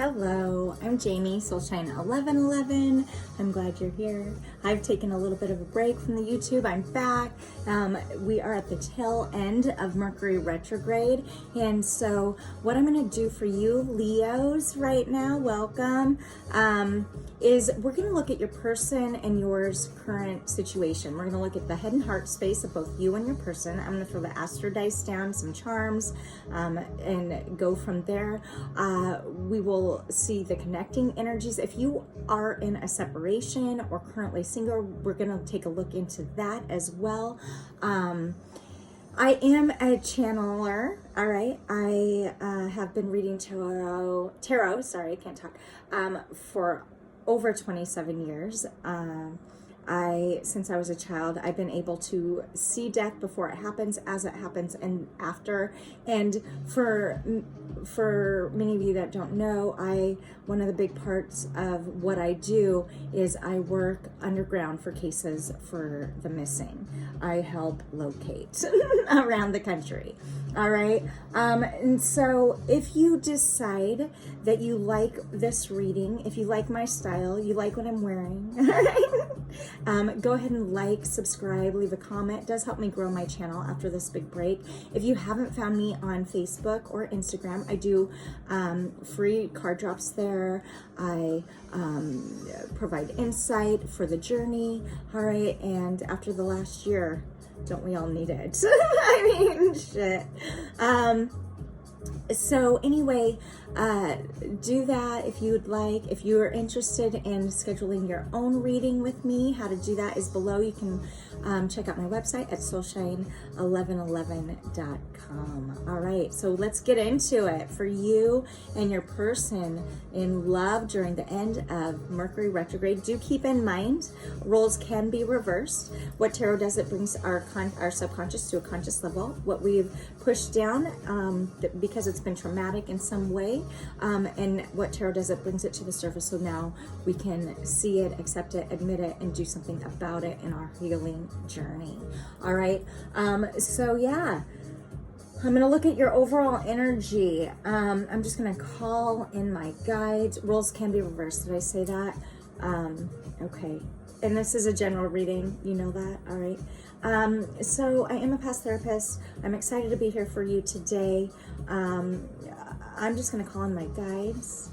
Hello, I'm Jamie, Soulshine 1111. I'm glad you're here. I've taken a little bit of a break from the YouTube. I'm back. We are at the tail end of Mercury retrograde. And so what I'm going to do for you Leos right now, welcome, is we're going to look at your person and yours current situation. We're going to look at the head and heart space of both you and your person. I'm going to throw the astro dice down, some charms, and go from there. We will see the connecting energies. If you are in a separation or currently single, we're going to take a look into that as well. I am a channeler, all right? I have been reading tarot, sorry, I can't talk, for over 27 years. Since I was a child, I've been able to see death before it happens, as it happens, and after. And for many of you that don't know, one of the big parts of what I do is I work underground for cases for the missing. I help locate around the country. All right. And so if you decide that you like this reading, if you like my style, you like what I'm wearing, go ahead and like, subscribe, leave a comment. It does help me grow my channel after this big break. If you haven't found me on Facebook or Instagram, I do free card drops there. I provide insight for the journey. All right. And after the last year, don't we all need it? I mean, shit. So anyway, do that if you would like. If you are interested in scheduling your own reading with me, how to do that is below. You can check out my website at soulshine1111.com. All right, so let's get into it. For you and your person in love during the end of Mercury retrograde, do keep in mind roles can be reversed. What tarot does, it brings our subconscious to a conscious level. What we've pushed down because it's been traumatic in some way, and what tarot does, it brings it to the surface, so now we can see it, accept it, admit it, and do something about it in our healing journey. All right, so yeah, I'm going to look at your overall energy. I'm just going to call in my guides. Roles can be reversed. Did I say that? Okay. And this is a general reading. You know that? All right. So I am a past therapist. I'm excited to be here for you today. I'm just going to call in my guides.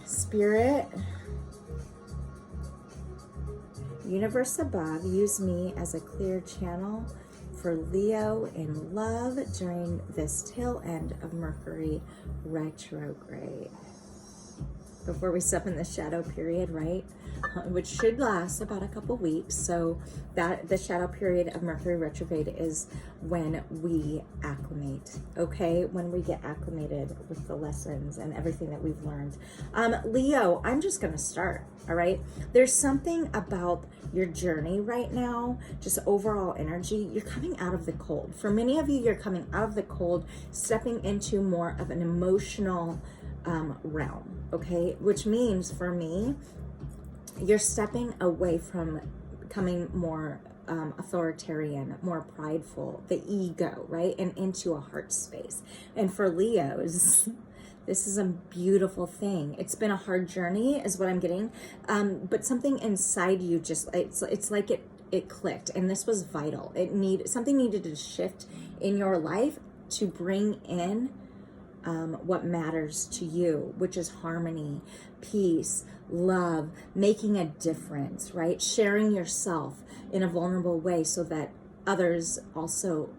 Spirit, universe above, use me as a clear channel for Leo in love during this tail end of Mercury retrograde. Before we step in the shadow period, right? Which should last about a couple weeks. So that the shadow period of Mercury retrograde is when we acclimate, okay? When we get acclimated with the lessons and everything that we've learned. Leo, I'm just gonna start, all right? There's something about your journey right now, just overall energy. You're coming out of the cold. For many of you, you're coming out of the cold, stepping into more of an emotional realm, okay? Which means for me, you're stepping away from becoming more authoritarian, more prideful, the ego, right? And into a heart space. And for Leos, this is a beautiful thing. It's been a hard journey is what I'm getting. But something inside you just, it's like it clicked, and this was vital. Something needed to shift in your life to bring in what matters to you, which is harmony, peace, love, making a difference, right? Sharing yourself in a vulnerable way so that others also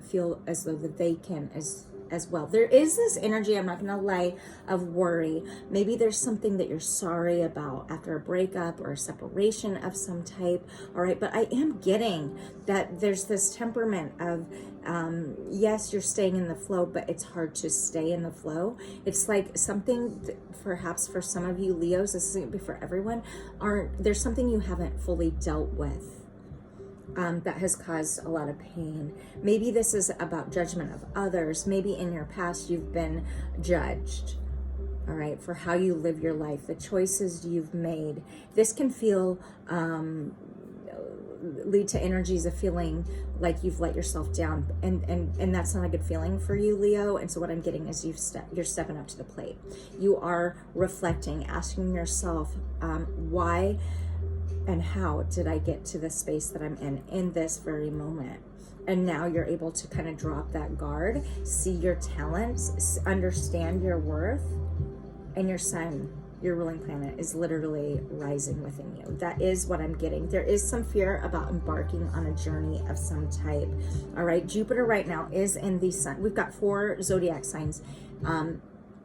feel as though that they can as well. There is this energy, I'm not gonna lie, of worry. Maybe there's something that you're sorry about after a breakup or a separation of some type, all right? But I am getting that there's this temperament of, yes, you're staying in the flow, but it's hard to stay in the flow. It's like something, perhaps for some of you Leos, this isn't gonna be for everyone, there's something you haven't fully dealt with. That has caused a lot of pain. Maybe this is about judgment of others. Maybe in your past you've been judged, all right, for how you live your life, the choices you've made. This can feel lead to energies of feeling like you've let yourself down, and that's not a good feeling for you, Leo. And so what I'm getting is you're stepping up to the plate. You are reflecting, asking yourself, why and how did I get to the space that I'm in this very moment? And now you're able to kind of drop that guard, see your talents, understand your worth, and your sun, your ruling planet, is literally rising within you. That is what I'm getting. There is some fear about embarking on a journey of some type. All right, Jupiter right now is in the sun. We've got 4 zodiac signs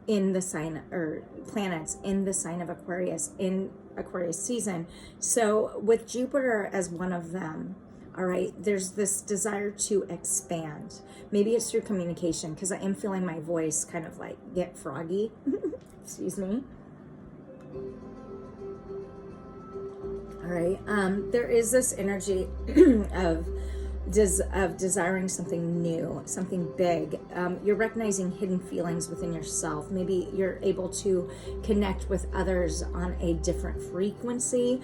in the sign, or planets in the sign of Aquarius, in Aquarius season. So with Jupiter as one of them, all right, there's this desire to expand. Maybe it's through communication, because I am feeling my voice kind of like get froggy. Excuse me. All right, there is this energy of desiring something new, something big. You're recognizing hidden feelings within yourself. Maybe you're able to connect with others on a different frequency,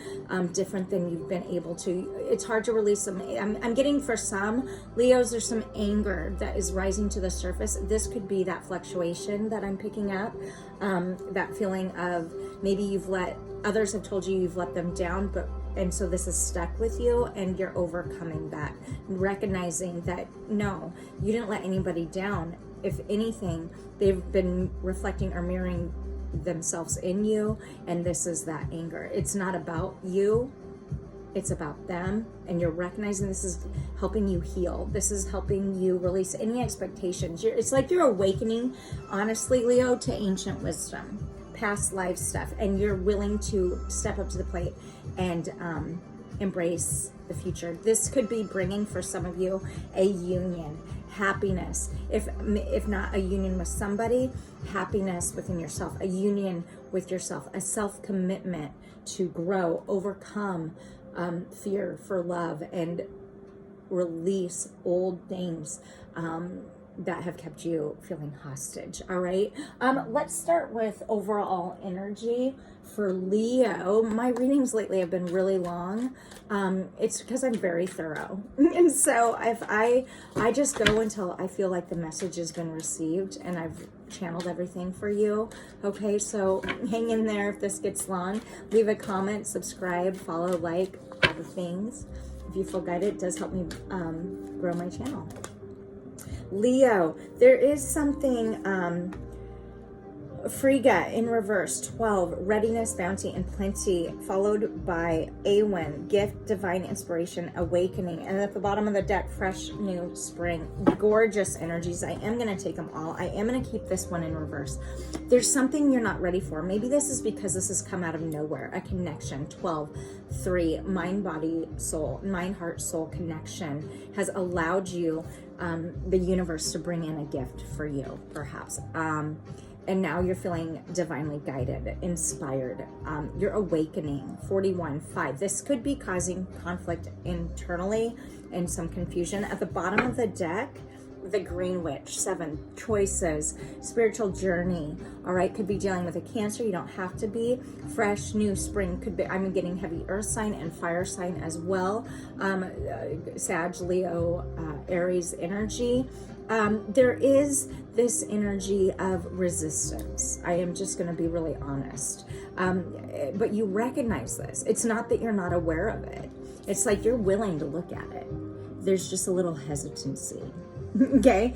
different than you've been able to. It's hard to release some. I'm getting, for some Leos, there's some anger that is rising to the surface. This could be that fluctuation that I'm picking up, that feeling of maybe you've let others have told you you've let them down, and so this is stuck with you, and you're overcoming that, recognizing that no, you didn't let anybody down. If anything, they've been reflecting or mirroring themselves in you, and this is that anger. It's not about you, it's about them, and you're recognizing this is helping you heal. This is helping you release any expectations. It's like you're awakening, honestly, Leo, to ancient wisdom, past life stuff, and you're willing to step up to the plate and embrace the future. This could be bringing, for some of you, a union, happiness. If not a union with somebody, happiness within yourself, a union with yourself, a self-commitment to grow, overcome fear for love, and release old things that have kept you feeling hostage. All right, let's start with overall energy for Leo. My readings lately have been really long. It's because I'm very thorough, and so if I just go until I feel like the message has been received and I've channeled everything for you. Okay, so hang in there. If this gets long, leave a comment, subscribe, follow, like, all the things. If you feel guided, it does help me grow my channel. Leo, there is something, Frigga in reverse, 12, readiness, bounty, and plenty, followed by Awen, gift, divine inspiration, awakening, and at the bottom of the deck, fresh new spring. Gorgeous energies. I am going to take them all. I am going to keep this one in reverse. There's something you're not ready for. Maybe this is because this has come out of nowhere. A connection, 12, 3, mind, body, soul, mind, heart, soul connection has allowed you, the universe, to bring in a gift for you, perhaps. And now you're feeling divinely guided, inspired. You're awakening, 41, 5. This could be causing conflict internally and some confusion. At the bottom of the deck, the Green Witch, 7, choices, spiritual journey. All right, could be dealing with a Cancer. You don't have to be. Fresh new spring could be. I'm getting heavy earth sign and fire sign as well. Sag, Leo, Aries energy. There is this energy of resistance. I am just going to be really honest. But you recognize this. It's not that you're not aware of it. It's like you're willing to look at it. There's just a little hesitancy. Okay?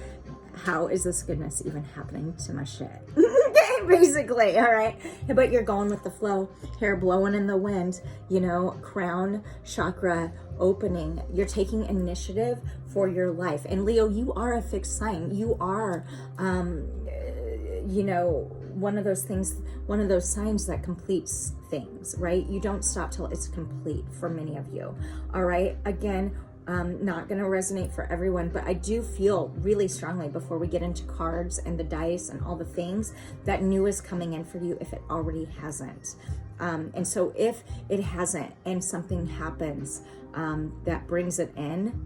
How is this goodness even happening to my shit? Okay, basically, all right? But you're going with the flow, hair blowing in the wind, you know, crown chakra opening. You're taking initiative for your life. And Leo, you are a fixed sign. You are, you know, one of those things, one of those signs that completes things, right? You don't stop till it's complete for many of you, all right? Again, not going to resonate for everyone, but I do feel really strongly, before we get into cards and the dice and all the things, that new is coming in for you if it already hasn't. And so if it hasn't and something happens that brings it in,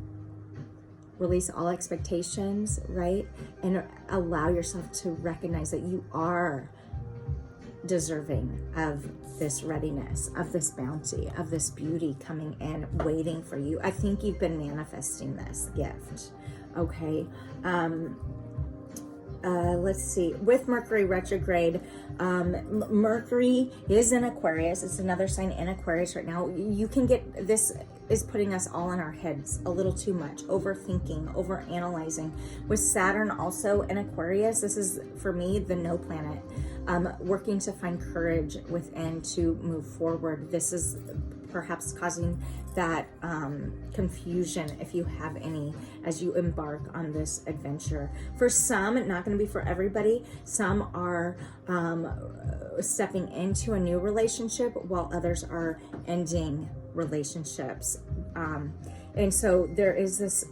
release all expectations, right? And allow yourself to recognize that you are deserving of this readiness, of this bounty, of this beauty coming in, waiting for you. I think you've been manifesting this gift, okay? Let's see, with Mercury retrograde, Mercury is in Aquarius. It's another sign in Aquarius right now. You can get, this is putting us all in our heads a little too much, overthinking, over analyzing. With Saturn also in Aquarius, this is for me the no planet, working to find courage within to move forward. This is perhaps causing that confusion, if you have any, as you embark on this adventure. For some, not going to be for everybody. Some are stepping into a new relationship, while others are ending relationships. And so there is this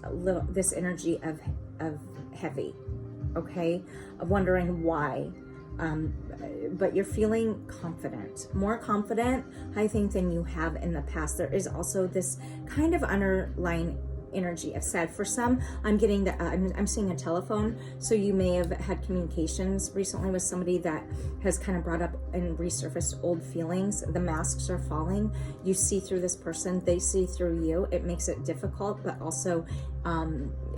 energy of heavy, okay, of wondering why. But you're feeling confident, more confident, I think, than you have in the past. There is also this kind of underlying energy of sad. For some, I'm getting that I'm seeing a telephone, so you may have had communications recently with somebody that has kind of brought up and resurfaced old feelings. The masks are falling. You see through this person, they see through you. It makes it difficult, but also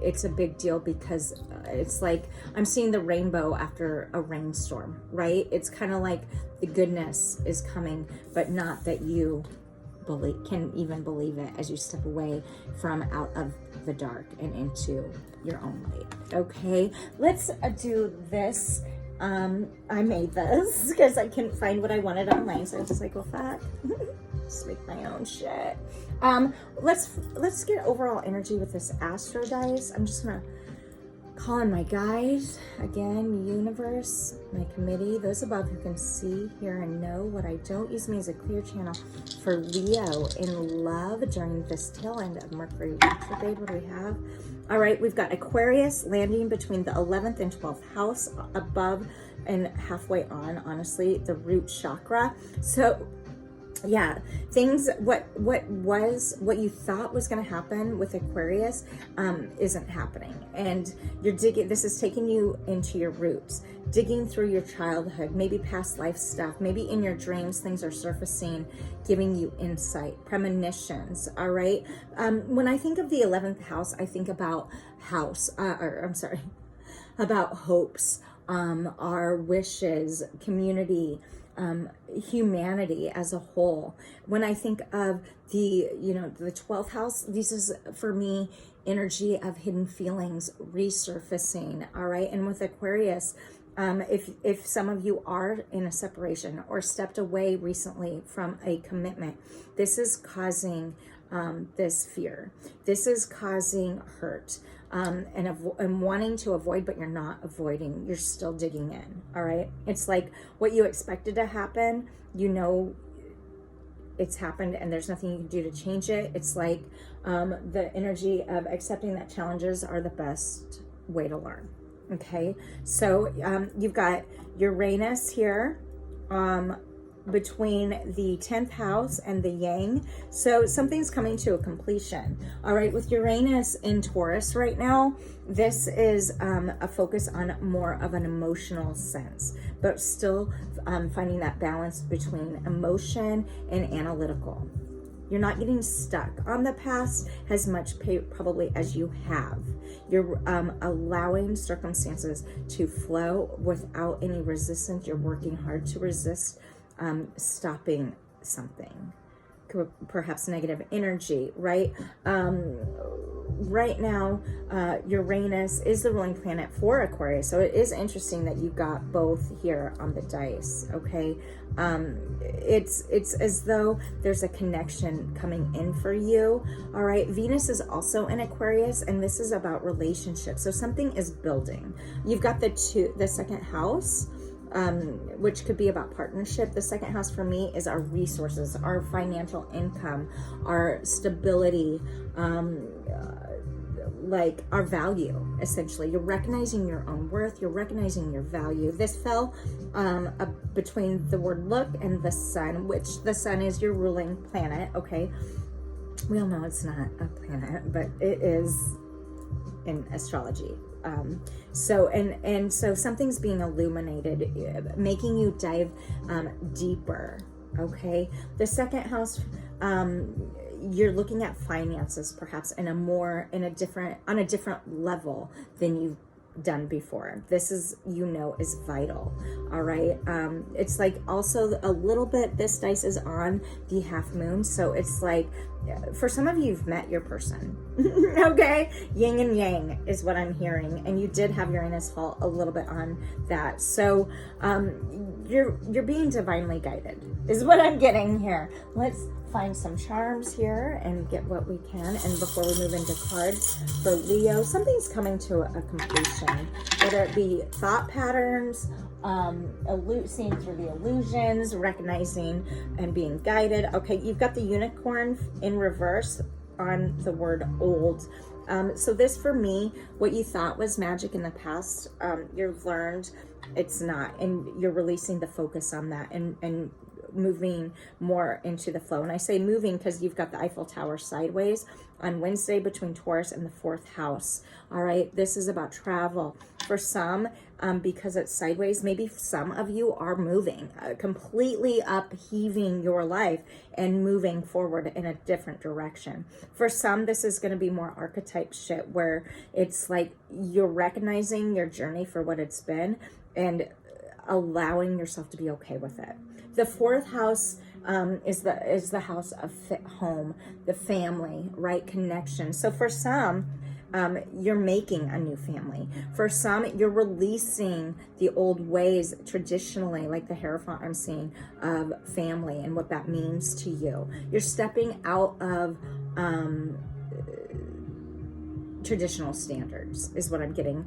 it's a big deal, because it's like I'm seeing the rainbow after a rainstorm, right? It's kind of like the goodness is coming, but not that you can even believe it as you step away from out of the dark and into your own light. Okay, let's do this. I made this because I couldn't find what I wanted online, so I was just like, well, fuck. Just make my own shit. Let's get overall energy with this astro dice. I'm just gonna call in my guides again, universe, my committee, those above who can see, hear, and know what I don't. Use me as a clear channel for Leo in love during this tail end of Mercury retrograde. What do we have? All right, we've got Aquarius landing between the 11th and 12th house, above and halfway on, honestly, the root chakra. So yeah, things, what you thought was going to happen with Aquarius isn't happening, and you're digging. This is taking you into your roots, digging through your childhood, maybe past life stuff, maybe in your dreams things are surfacing, giving you insight, premonitions. All right, when I think of the 11th house, I think about about hopes, our wishes, community, humanity as a whole. When I think of the 12th house, this is for me energy of hidden feelings resurfacing. All right, and with Aquarius, if some of you are in a separation or stepped away recently from a commitment, this is causing this fear. This is causing hurt. And wanting to avoid, but you're not avoiding, you're still digging in. All right, it's like what you expected to happen, it's happened and there's nothing you can do to change it. It's like the energy of accepting that challenges are the best way to learn. Okay, so you've got Uranus here between the 10th house and the yang, so something's coming to a completion. All right, with Uranus in Taurus right now, this is a focus on more of an emotional sense, but still finding that balance between emotion and analytical. You're not getting stuck on the past as much probably as you have. You're allowing circumstances to flow without any resistance. You're working hard to resist stopping something, perhaps negative energy, right? Right now, Uranus is the ruling planet for Aquarius, so it is interesting that you got both here on the dice. Okay, it's as though there's a connection coming in for you. All right, Venus is also in Aquarius, and this is about relationships. So something is building. You've got the second house, which could be about partnership. The second house for me is our resources, our financial income, our stability, like our value, essentially. You're recognizing your own worth, you're recognizing your value. This fell between the word look and the sun, which the sun is your ruling planet. Okay, we all know it's not a planet, but it is in astrology. So something's being illuminated, making you dive deeper. Okay, the second house, you're looking at finances perhaps on a different level than you've done before. This is, is vital. All right. It's like also a little bit, this dice is on the half moon. So it's like, for some of you, you've met your person. Okay. Yin and yang is what I'm hearing. And you did have Uranus fall a little bit on that. So, you're being divinely guided is what I'm getting here. Let's find some charms here and get what we can. And before we move into cards for Leo, something's coming to a completion, whether it be thought patterns, seeing through the illusions, recognizing and being guided. Okay, you've got the unicorn in reverse on the word old. So this, for me, what you thought was magic in the past, you've learned it's not, and you're releasing the focus on that and moving more into the flow. And I say moving because you've got the Eiffel Tower sideways on Wednesday between Taurus and the 4th house. All right, this is about travel. For some, because it's sideways, maybe some of you are moving, completely upheaving your life and moving forward in a different direction. For some, this is going to be more archetype shit, where it's like you're recognizing your journey for what it's been and allowing yourself to be okay with it. The 4th house is the house of home, the family, right? Connection. So for some, you're making a new family. For some, you're releasing the old ways traditionally, like the Hierophant I'm seeing, of family and what that means to you. You're stepping out of traditional standards is what I'm getting,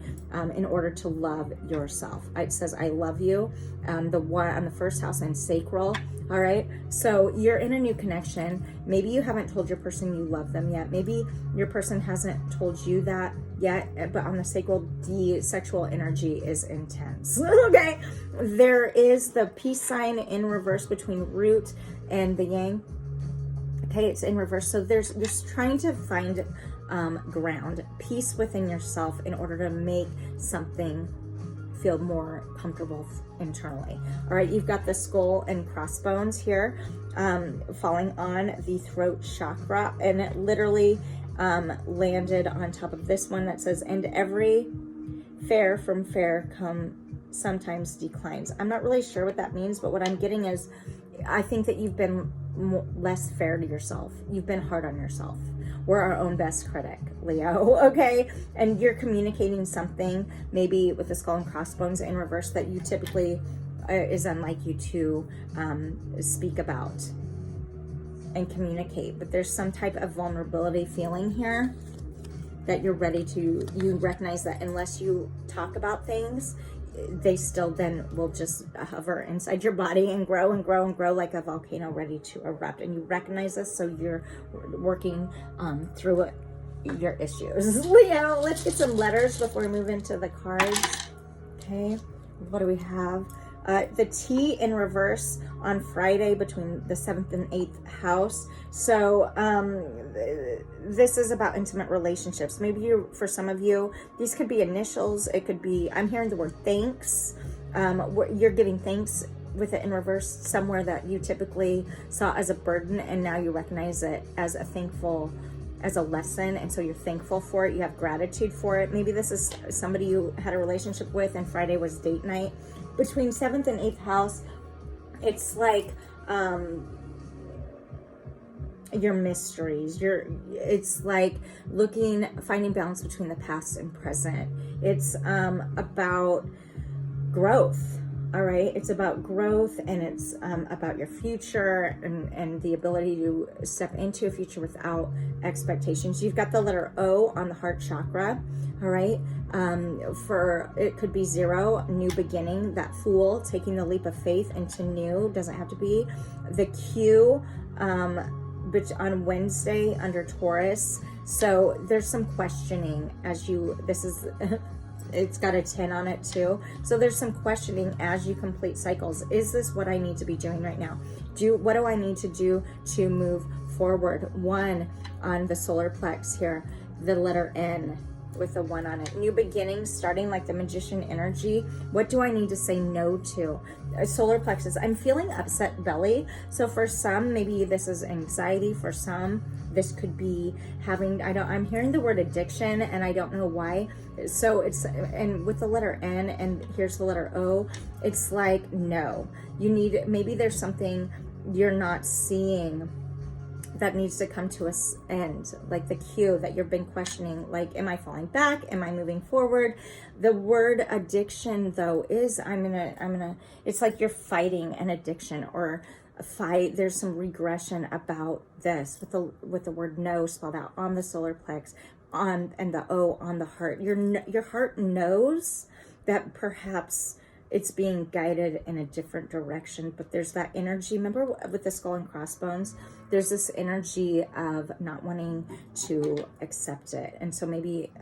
in order to love yourself. It says, I love you. The one on the 1st house and sacral. All right. So you're in a new connection. Maybe you haven't told your person you love them yet. Maybe your person hasn't told you that yet, but on the sacral, the sexual energy is intense. Okay. There is the peace sign in reverse between root and the yang. Okay. It's in reverse. So there's trying to find ground, peace within yourself in order to make something feel more comfortable internally. All right, you've got the skull and crossbones here falling on the throat chakra, and it literally landed on top of this one that says, and every fair from fair come sometimes declines. I'm not really sure what that means, but what I'm getting is, I think that you've been less fair to yourself. You've been hard on yourself. We're our own best critic, Leo, okay? And you're communicating something, maybe with the skull and crossbones in reverse, that you typically is unlike you to speak about and communicate. But there's some type of vulnerability feeling here that you're ready to, you recognize that unless you talk about things, they still then will just hover inside your body and grow and grow and grow like a volcano ready to erupt. And you recognize this, so you're working through it, your issues. Leo, let's get some letters before we move into the cards. Okay, what do we have? The T in reverse on Friday between the 7th and 8th house. So this is about intimate relationships. Maybe for some of you, these could be initials. It could be, I'm hearing the word thanks. You're giving thanks with it in reverse somewhere that you typically saw as a burden, and now you recognize it as a lesson, and so you're thankful for it. You have gratitude for it. Maybe this is somebody you had a relationship with and Friday was date night. Between 7th and 8th house, it's like your mysteries. It's like finding balance between the past and present. It's about growth. All right, it's about growth, and it's about your future and the ability to step into a future without expectations. You've got the letter O on the heart chakra. All right, for it could be 0, new beginning, that Fool, taking the leap of faith into new, doesn't have to be. The Q on Wednesday under Taurus. So there's some questioning it's got a 10 on it too. So there's some questioning as you complete cycles. Is this what I need to be doing right now? What do I need to do to move forward? 1 on the solar plex here, the letter N. with a 1 on it. New beginnings, starting like the magician energy. What do I need to say no to? Solar plexus. I'm feeling upset belly. So for some, maybe this is anxiety. For some, this could be having, I'm hearing the word addiction and I don't know why. So it's, and with the letter N and here's the letter O, it's like, no, you need, maybe there's something you're not seeing that needs to come to an end, like the cue that you've been questioning, like, am I falling back? Am I moving forward? The word addiction though is, it's like you're fighting an addiction or a fight. There's some regression about this with the word no spelled out on the solar plex, on, and the O on the heart. Your heart knows that perhaps it's being guided in a different direction, but there's that energy. Remember with the skull and crossbones, there's this energy of not wanting to accept it. And so maybe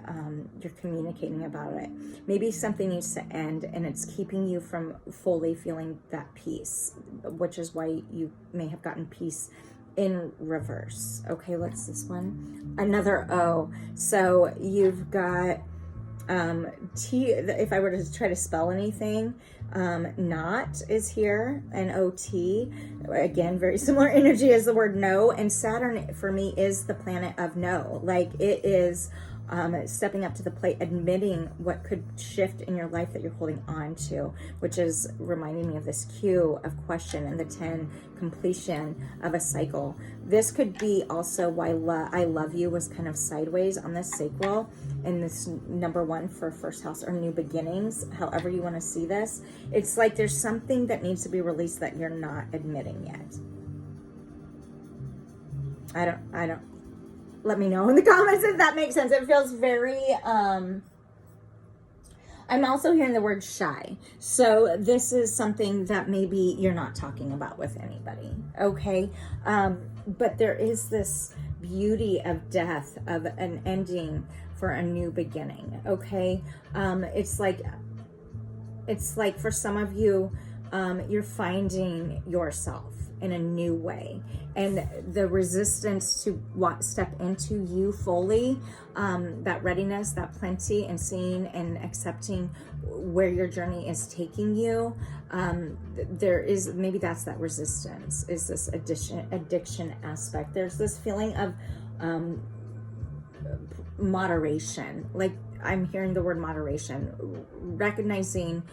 you're communicating about it. Maybe something needs to end and it's keeping you from fully feeling that peace, which is why you may have gotten peace in reverse. Okay, what's this one? Another O. So you've got T, if I were to try to spell anything, not is here, and OT, again, very similar energy as the word no. And Saturn for me is the planet of no. Like it is stepping up to the plate, admitting what could shift in your life that you're holding on to, which is reminding me of this cue of question and the 10 completion of a cycle. This could be also why I love you was kind of sideways on this sacral, and this number 1 for first house or new beginnings, however you want to see this. It's like there's something that needs to be released that you're not admitting yet. I don't let me know in the comments if that makes sense. It feels very, I'm also hearing the word shy. So this is something that maybe you're not talking about with anybody, okay? But there is this beauty of death, of an ending for a new beginning, okay? It's like for some of you, you're finding yourself in a new way, and the resistance to step into you fully, that readiness, that plenty, and seeing and accepting where your journey is taking you, there is, maybe that's that resistance, is this addiction aspect. There's this feeling of moderation, like I'm hearing the word moderation, recognizing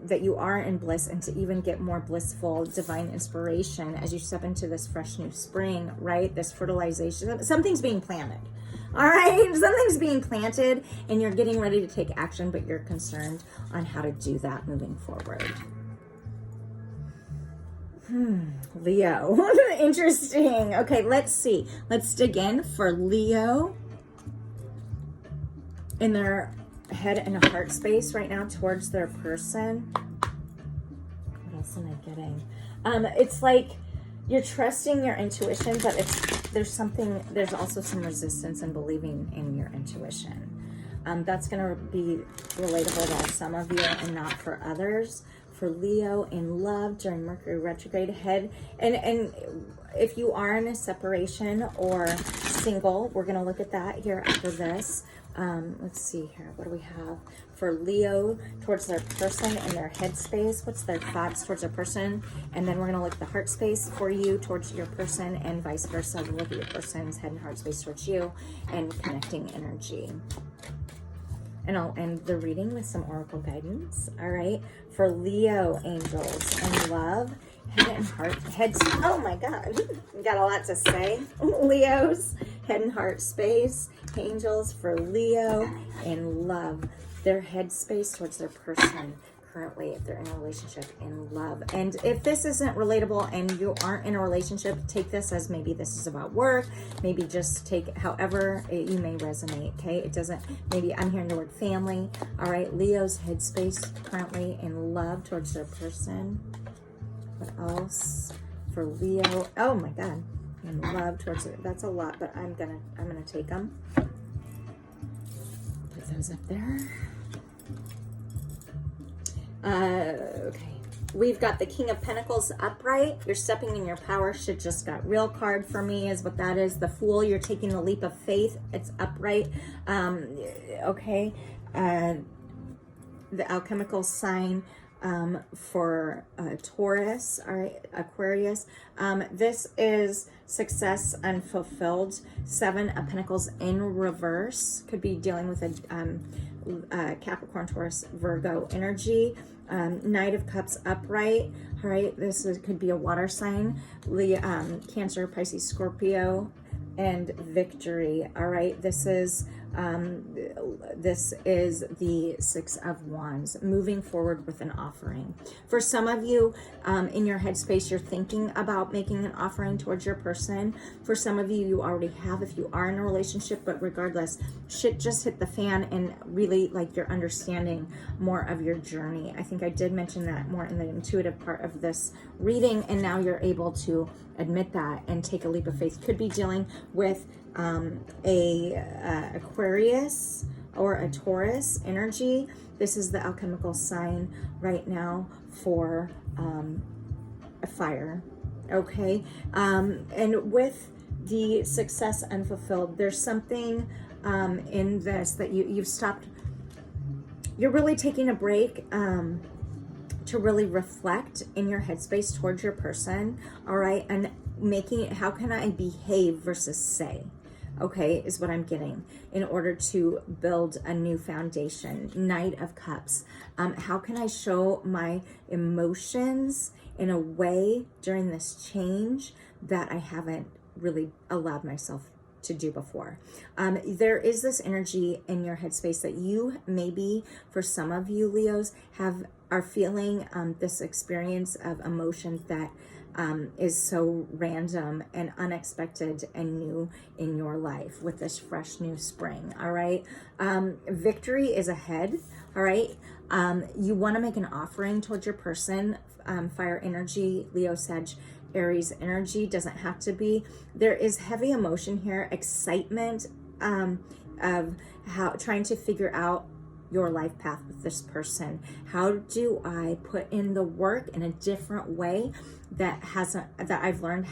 that you are in bliss, and to even get more blissful divine inspiration as you step into this fresh new spring, right? This fertilization, something's being planted. All right, something's being planted and you're getting ready to take action, but you're concerned on how to do that moving forward. Leo, interesting. Okay, let's see. Let's dig in for Leo in their head and heart space right now towards their person. What else am I getting? It's like you're trusting your intuition, but there's also some resistance in believing in your intuition. That's going to be relatable to some of you and not for others. For Leo in love during Mercury retrograde ahead, and if you are in a separation or single, we're going to look at that here after this. Let's see here. What do we have for Leo towards their person and their head space? What's their thoughts towards their person? And then we're going to look at the heart space for you towards your person, and vice versa. We'll look at your person's head and heart space towards you, and connecting energy. And I'll end the reading with some oracle guidance. All right. For Leo angels and love, head and heart, oh my God, got a lot to say. Leo's head and heart space, angels for Leo in love, their head space towards their person currently, if they're in a relationship, in love. And if this isn't relatable and you aren't in a relationship, take this as maybe this is about work, maybe just take however you may resonate. Okay, it doesn't, maybe I'm hearing the word family. All right, Leo's headspace currently in love towards their person. What else for Leo? Oh my God, in love towards it. That's a lot, but I'm gonna take them. Put those up there. Okay, We've got the King of Pentacles upright. You're stepping in your power. Shit just got real card for me is what that is. The Fool, you're taking the leap of faith. It's upright. Okay. The alchemical sign for Taurus, all right, Aquarius. This is success unfulfilled. 7 of Pentacles in reverse. Could be dealing with a Capricorn, Taurus, Virgo energy. Knight of Cups upright. All right, could be a water sign. Cancer, Pisces, Scorpio, and Victory. All right, this is the 6 of Wands, moving forward with an offering. For some of you, in your headspace, you're thinking about making an offering towards your person. For some of you, you already have, if you are in a relationship, but regardless, shit just hit the fan, and really, like, you're understanding more of your journey. I think I did mention that more in the intuitive part of this reading, and now you're able to admit that and take a leap of faith. Could be dealing with Aquarius or a Taurus energy. This is the alchemical sign right now for a fire. Okay. And with the success unfulfilled, there's something in this that you've stopped. You're really taking a break to really reflect in your headspace towards your person. All right. And making it, how can I behave versus say? Okay, is what I'm getting in order to build a new foundation. Knight of Cups. How can I show my emotions in a way during this change that I haven't really allowed myself to do before? There is this energy in your headspace that you maybe, for some of you Leos, are feeling this experience of emotions that is so random and unexpected and new in your life with this fresh new spring. All right. Victory is ahead. All right. You want to make an offering towards your person. Fire energy, Leo, Sag, Aries energy, doesn't have to be. There is heavy emotion here, excitement of how trying to figure out your life path with this person. How do I put in the work in a different way that I've learned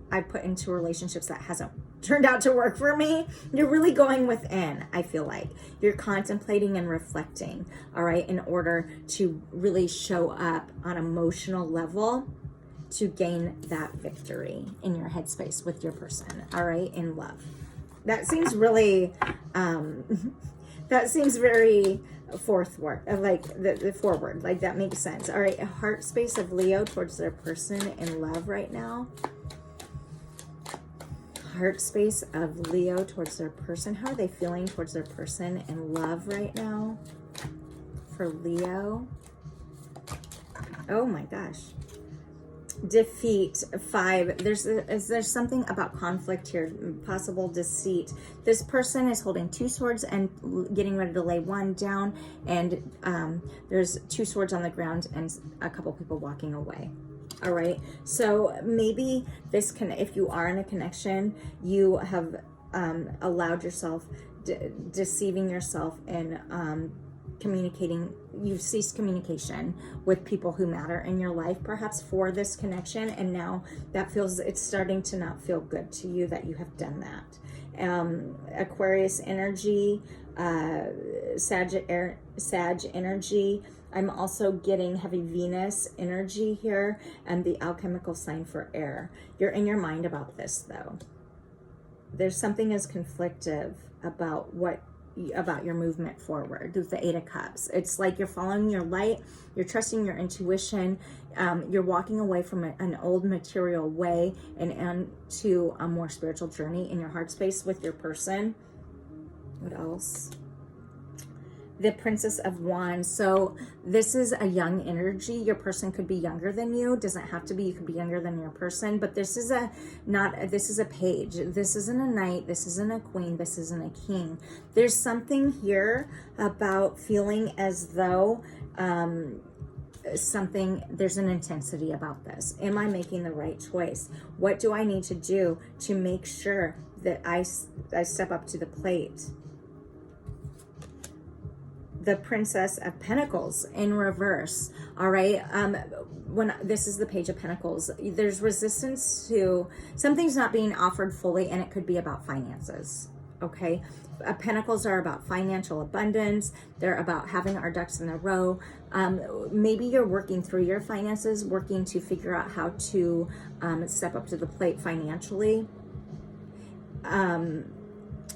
I put into relationships that hasn't turned out to work for me? You're really going within. I feel like you're contemplating and reflecting, all right, in order to really show up on an emotional level to gain that victory in your headspace with your person, all right, in love. That seems really that seems very forward, like the forward, like that makes sense. All right, a heart space of Leo towards their person in love right now. Heart space of Leo towards their person. How are they feeling towards their person in love right now? For Leo. Oh my gosh. Defeat 5. There's something about conflict here, possible deceit. This person is holding 2 swords and getting ready to lay one down, and there's 2 swords on the ground and a couple people walking away. All right, so maybe if you are in a connection, you have allowed yourself deceiving yourself and communicating. You've ceased communication with people who matter in your life, perhaps for this connection, and now it's starting to not feel good to you that you have done that. Aquarius energy, Sag energy. I'm also getting heavy Venus energy here, and the alchemical sign for air. You're in your mind about this, though. There's something as conflictive about your movement forward with the 8 of Cups. It's like you're following your light, you're trusting your intuition, you're walking away from an old material way and into a more spiritual journey in your heart space with your person. What else? The Princess of Wands. So this is a young energy. Your person could be younger than you. Doesn't have to be. You could be younger than your person. But this is a page. This isn't a knight. This isn't a queen. This isn't a king. There's something here about feeling as though there's an intensity about this. Am I making the right choice? What do I need to do to make sure that I step up to the plate? the Princess of Pentacles in reverse. All right. When this is the Page of Pentacles, there's resistance to something's not being offered fully, and it could be about finances. Okay. Pentacles are about financial abundance. They're about having our ducks in a row. Maybe you're working through your finances, working to figure out how to step up to the plate financially.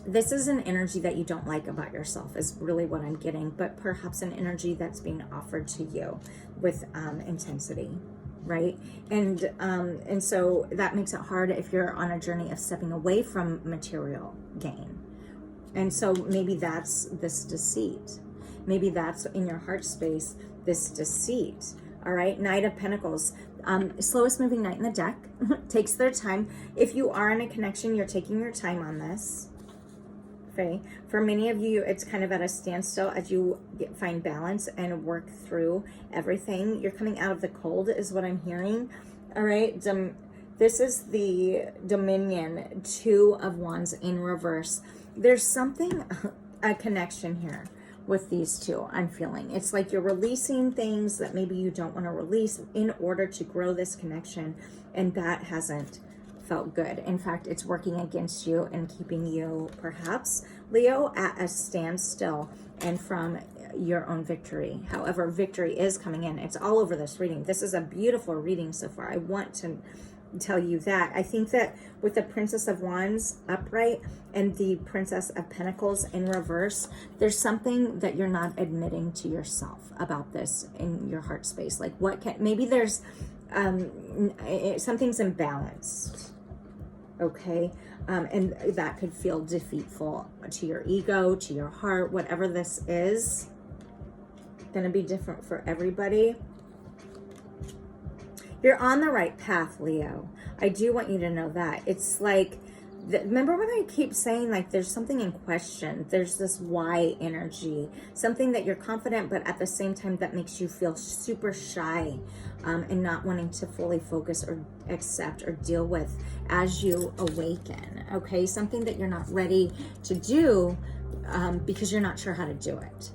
This is an energy that you don't like about yourself is really what I'm getting, but perhaps an energy that's being offered to you with intensity, right? And so that makes it hard if you're on a journey of stepping away from material gain. And so maybe that's this deceit. Maybe that's in your heart space, this deceit. All right, Knight of Pentacles, slowest moving knight in the deck, takes their time. If you are in a connection, you're taking your time on this. Okay, for many of you, it's kind of at a standstill as you find balance and work through everything. You're coming out of the cold is what I'm hearing. All right, this is the Dominion, 2 of Wands in reverse. There's something, a connection here with these two, I'm feeling. It's like you're releasing things that maybe you don't want to release in order to grow this connection, and that hasn't felt good. In fact, it's working against you and keeping you, perhaps, Leo, at a standstill and from your own victory. However, victory is coming in. It's all over this reading. This is a beautiful reading so far. I want to tell you that. I think that with the Princess of Wands upright and the Princess of Pentacles in reverse, there's something that you're not admitting to yourself about this in your heart space. Like what can, maybe there's something's imbalanced. Okay. And that could feel defeatful to your ego, to your heart, whatever this is. Going to be different for everybody. You're on the right path, Leo. I do want you to know that. It's like, remember when I keep saying like there's something in question? There's this why energy, something that you're confident, but at the same time that makes you feel super shy and not wanting to fully focus or accept or deal with as you awaken. Okay, something that you're not ready to do because you're not sure how to do it.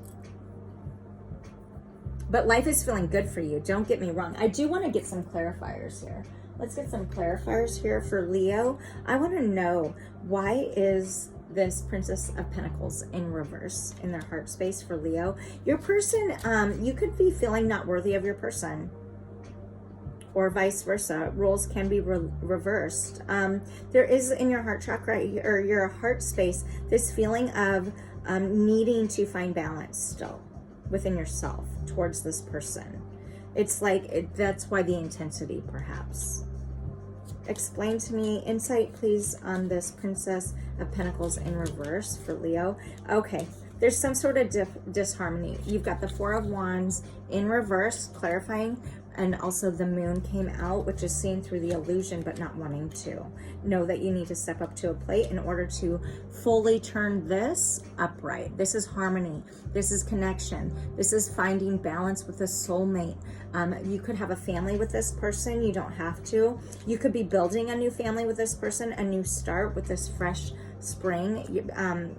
But life is feeling good for you. Don't get me wrong. I do want to get some clarifiers here. Let's get some clarifiers here for Leo. I want to know, why is this Princess of Pentacles in reverse in their heart space for Leo? Your person, you could be feeling not worthy of your person, or vice versa. Roles can be reversed. There is in your heart chakra or your heart space this feeling of needing to find balance still within yourself towards this person. It's like that's why the intensity, perhaps. Explain to me, insight please, on this Princess of Pentacles in reverse for Leo. Okay, there's some sort of disharmony. You've got the Four of Wands in reverse, clarifying, and also the Moon came out, which is seeing through the illusion but not wanting to. Know that you need to step up to a plate in order to fully turn this upright. This is harmony. This is connection. This is finding balance with a soulmate. You could have a family with this person. You don't have to. You could be building a new family with this person, a new start with this fresh spring.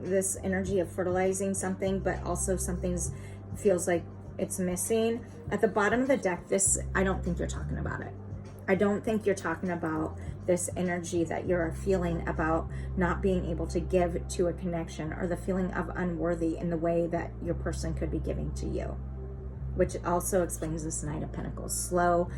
This energy of fertilizing something, but also something's feels like it's missing. At the bottom of the deck, this, I don't think you're talking about it. I don't think you're talking about this energy that you're feeling about not being able to give to a connection, or the feeling of unworthy in the way that your person could be giving to you, which also explains this Knight of Pentacles, slow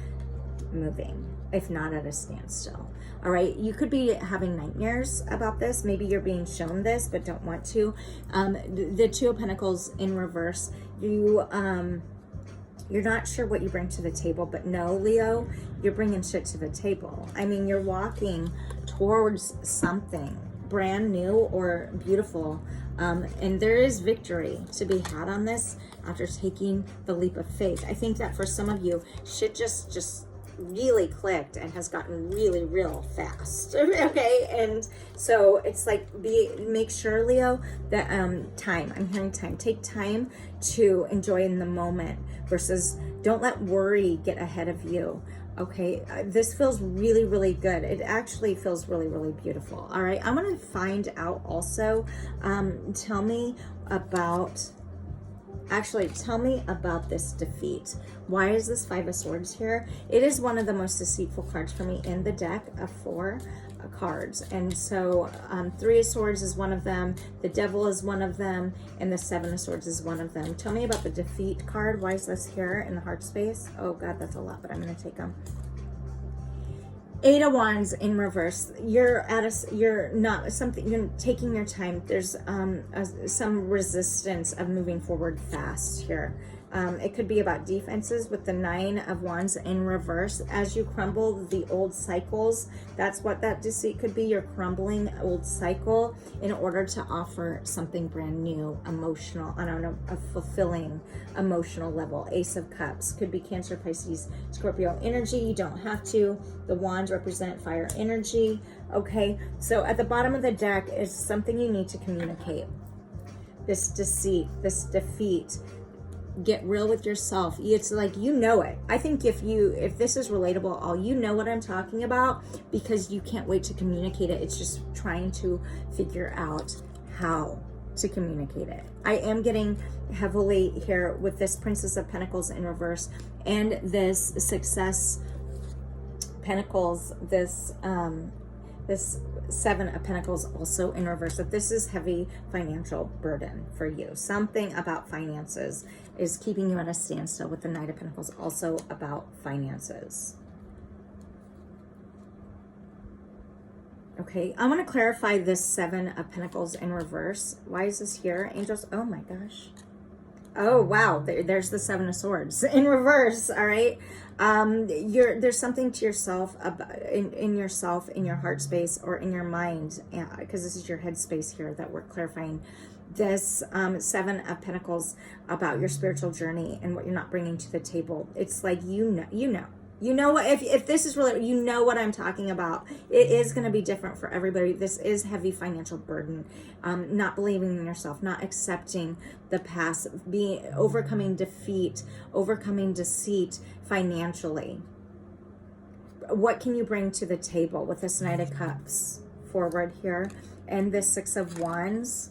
moving, if not at a standstill. All right, you could be having nightmares about this. Maybe you're being shown this but don't want to. The Two of Pentacles in reverse, you're not sure what you bring to the table, but no, Leo, you're bringing shit to the table. I mean, you're walking towards something brand new or beautiful, and there is victory to be had on this after taking the leap of faith. I think that for some of you, shit just really clicked and has gotten really real fast. Okay, and so it's like, make sure, Leo, that time, I'm hearing time, take time to enjoy in the moment versus don't let worry get ahead of you. Okay, this feels really, really good. It actually feels really, really beautiful. All right, I'm going to find out also, tell me about Actually, tell me about this defeat. Why is this Five of Swords here? It is one of the most deceitful cards for me in the deck of 4 cards. And so 3 of Swords is one of them, the Devil is one of them, and the 7 of Swords is one of them. Tell me about the defeat card. Why is this here in the heart space? Oh God, that's a lot, but I'm going to take them. 8 of Wands in reverse. You're taking your time. There's some resistance of moving forward fast here. It could be about defenses with the 9 of Wands in reverse. As you crumble the old cycles, that's what that deceit could be. You're crumbling old cycle in order to offer something brand new, emotional, on a fulfilling emotional level. Ace of Cups could be Cancer, Pisces, Scorpio energy. You don't have to. The wands represent fire energy. Okay, so at the bottom of the deck is something you need to communicate. This deceit, this defeat. Get real with yourself. It's like, you know it. I think if this is relatable, all you know what I'm talking about, because you can't wait to communicate it. It's just trying to figure out how to communicate it. I am getting heavily here with this Princess of Pentacles in reverse and this Success Pentacles, this 7 of Pentacles also in reverse. So this is heavy financial burden for you. Something about finances is keeping you at a standstill with the Knight of Pentacles, also about finances. Okay, I want to clarify this 7 of Pentacles in reverse. Why is this here? Angels, oh my gosh. Oh, wow, there's the 7 of Swords in reverse, all right? There's something to yourself, in yourself, in your heart space, or in your mind, because this is your head space here that we're clarifying. This 7 of Pentacles about your spiritual journey and what you're not bringing to the table. It's like, you know what, if this is really, you know what I'm talking about. It is going to be different for everybody. This is heavy financial burden, not believing in yourself, not accepting the past, overcoming defeat, overcoming deceit financially. What can you bring to the table with this Knight of Cups forward here and this 6 of Wands?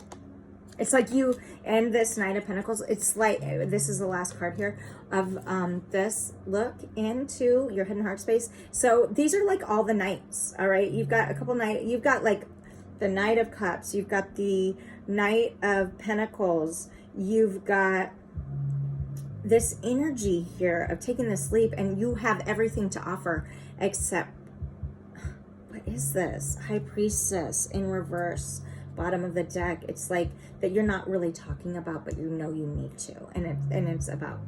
It's like you, and this Knight of Pentacles, it's like, this is the last card here of this. Look into your hidden heart space. So these are like all the knights, all right? You've got a couple knights. You've got like the Knight of Cups. You've got the Knight of Pentacles. You've got this energy here of taking this leap, and you have everything to offer except, what is this? High Priestess in reverse. Bottom of the deck. It's like that you're not really talking about, but you know you need to, and it's about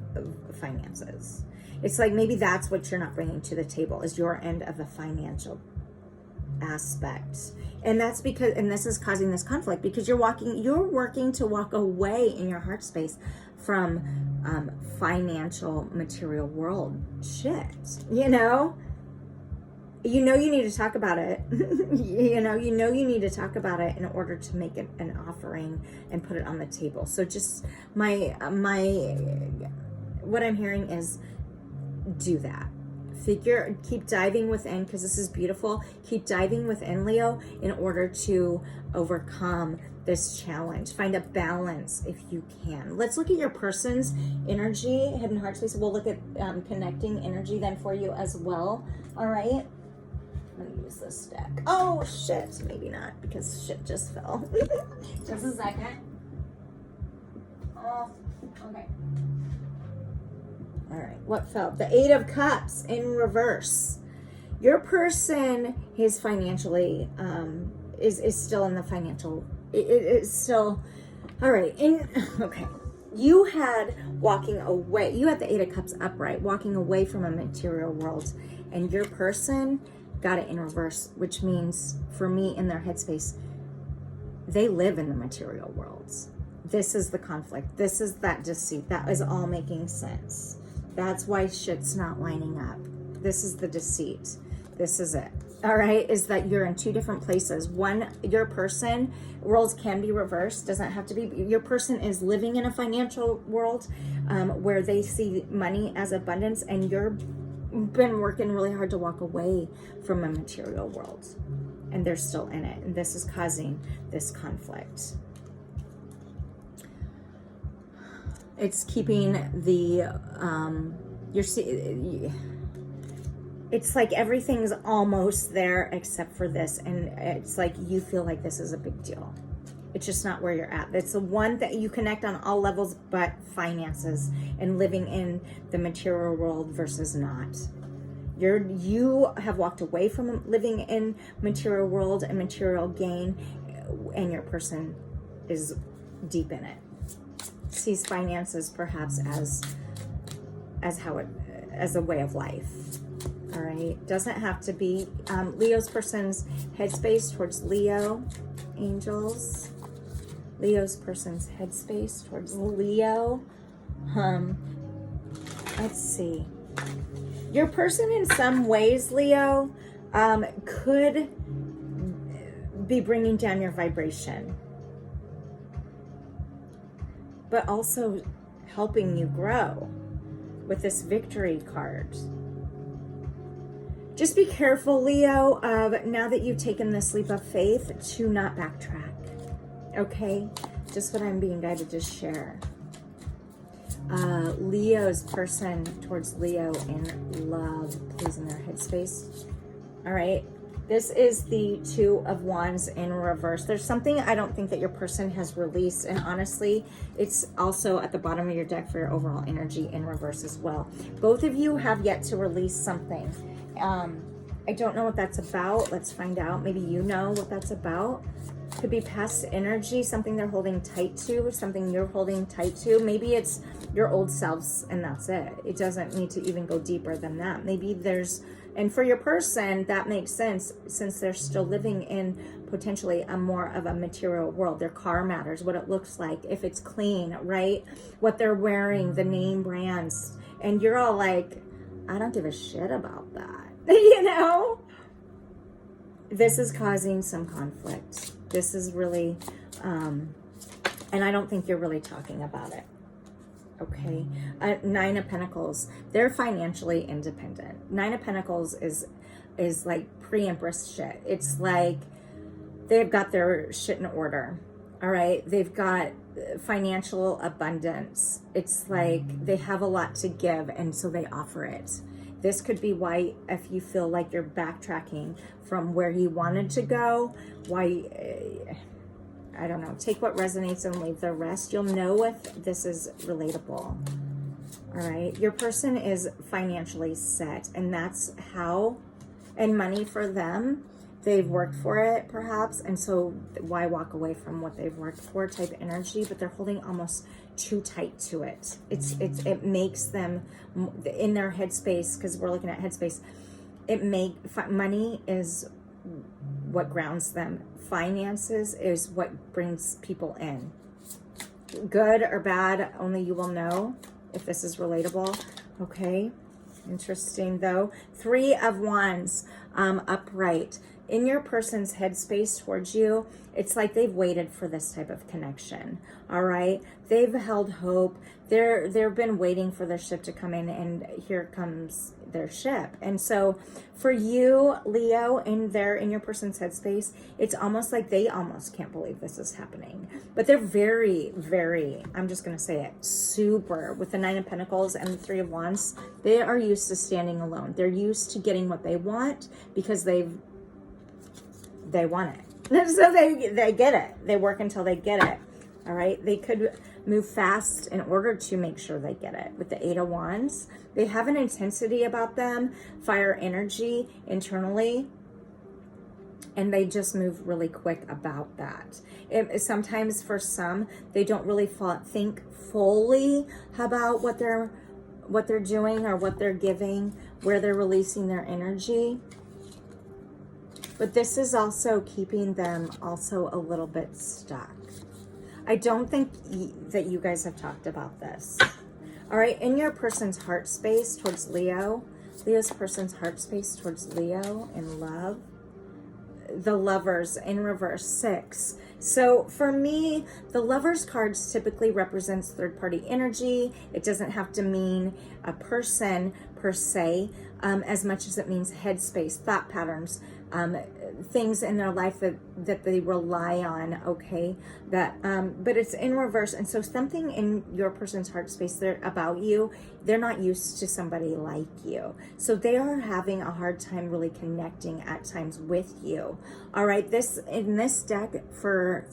finances. It's like maybe that's what you're not bringing to the table, is your end of the financial aspect, and that's because, and this is causing this conflict because you're working to walk away in your heart space from financial material world shit. You need to talk about it. you need to talk about it in order to make it an offering and put it on the table. So just what I'm hearing is, do that. Keep diving within, because this is beautiful. Keep diving within, Leo, in order to overcome this challenge. Find a balance if you can. Let's look at your person's energy, hidden heart space. We'll look at connecting energy then for you as well. All right. I'm gonna use this deck. Oh shit, maybe not, because shit just fell. Just a second. Oh, okay. All right, what fell? The 8 of Cups in reverse. Your person is financially, is still in the financial, it's still, all right, okay. You had the 8 of Cups upright, walking away from a material world, and your person got it in reverse, which means for me, in their headspace, they live in the material worlds. This is the conflict. This is that deceit. That is all making sense. That's why shit's not lining up. This is the deceit. This is it. All right, is that you're in 2 different places. One, your person, roles can be reversed, doesn't have to be. Your person is living in a financial world where they see money as abundance, and you're been working really hard to walk away from a material world, and they're still in it, and this is causing this conflict. It's keeping the, it's like everything's almost there except for this. And it's like you feel like this is a big deal. It's just not where you're at. It's the one that you connect on all levels, but finances and living in the material world versus not. You have walked away from living in material world and material gain, and your person is deep in it. Sees finances perhaps as a way of life. All right, doesn't have to be. Leo's person's headspace towards Leo, angels. Leo's person's headspace towards Leo. Let's see. Your person in some ways, Leo, could be bringing down your vibration, but also helping you grow with this victory card. Just be careful, Leo, of now that you've taken this leap of faith to not backtrack. Okay? Just what I'm being guided to share. Leo's person towards Leo in love, please, in their headspace. All right. This is the Two of Wands in reverse. There's something I don't think that your person has released. And honestly, it's also at the bottom of your deck for your overall energy in reverse as well. Both of you have yet to release something. I don't know what that's about. Let's find out. Maybe you know what that's about. Could be past energy, something they're holding tight to, something you're holding tight to. Maybe it's your old selves and that's it. It doesn't need to even go deeper than that. Maybe there's, and for your person, that makes sense since they're still living in potentially a more of a material world. Their car matters, what it looks like, if it's clean, right? What they're wearing, the name brands. And you're all like, I don't give a shit about that. You know? This is causing some conflict. This is really, and I don't think you're really talking about it. Okay. Nine of Pentacles. They're financially independent. Nine of Pentacles is like pre-Empress shit. It's like they've got their shit in order. All right. They've got financial abundance. It's like they have a lot to give, and so they offer it. This could be why, if you feel like you're backtracking from where you wanted to go, why, I don't know, take what resonates and leave the rest. You'll know if this is relatable. All right. Your person is financially set, and that's how, and money for them, they've worked for it perhaps. And so why walk away from what they've worked for type energy, but they're holding almost too tight to it. It makes them in their headspace, because we're looking at headspace. Money is what grounds them. Finances is what brings people in. Good or bad, only you will know if this is relatable. Okay. Interesting though. Three of Wands, upright. In your person's headspace towards you, it's like they've waited for this type of connection. All right. They've held hope. They've been waiting for their ship to come in, and here comes their ship. And so for you, Leo, in your person's headspace, it's almost like they almost can't believe this is happening. But they're very, very, I'm just going to say it, super, with the Nine of Pentacles and the Three of Wands, they are used to standing alone. They're used to getting what they want because they want it. So they get it. They work until they get it. All right. They could move fast in order to make sure they get it. With the Eight of Wands, they have an intensity about them, fire energy internally, and they just move really quick about that. Sometimes for some, they don't really think fully about what they're doing or what they're giving, where they're releasing their energy. But this is also keeping them also a little bit stuck. I don't think that you guys have talked about this. All right, in your person's heart space towards Leo, Leo's person's heart space towards Leo in love, the Lovers in reverse, 6. So for me, the Lovers cards typically represents third-party energy. It doesn't have to mean a person per se, as much as it means headspace, thought patterns, things in their life that they rely on, okay, that but it's in reverse. And so something in your person's heart space there about you, they're not used to somebody like you, so they are having a hard time really connecting at times with you. All right, this in this deck for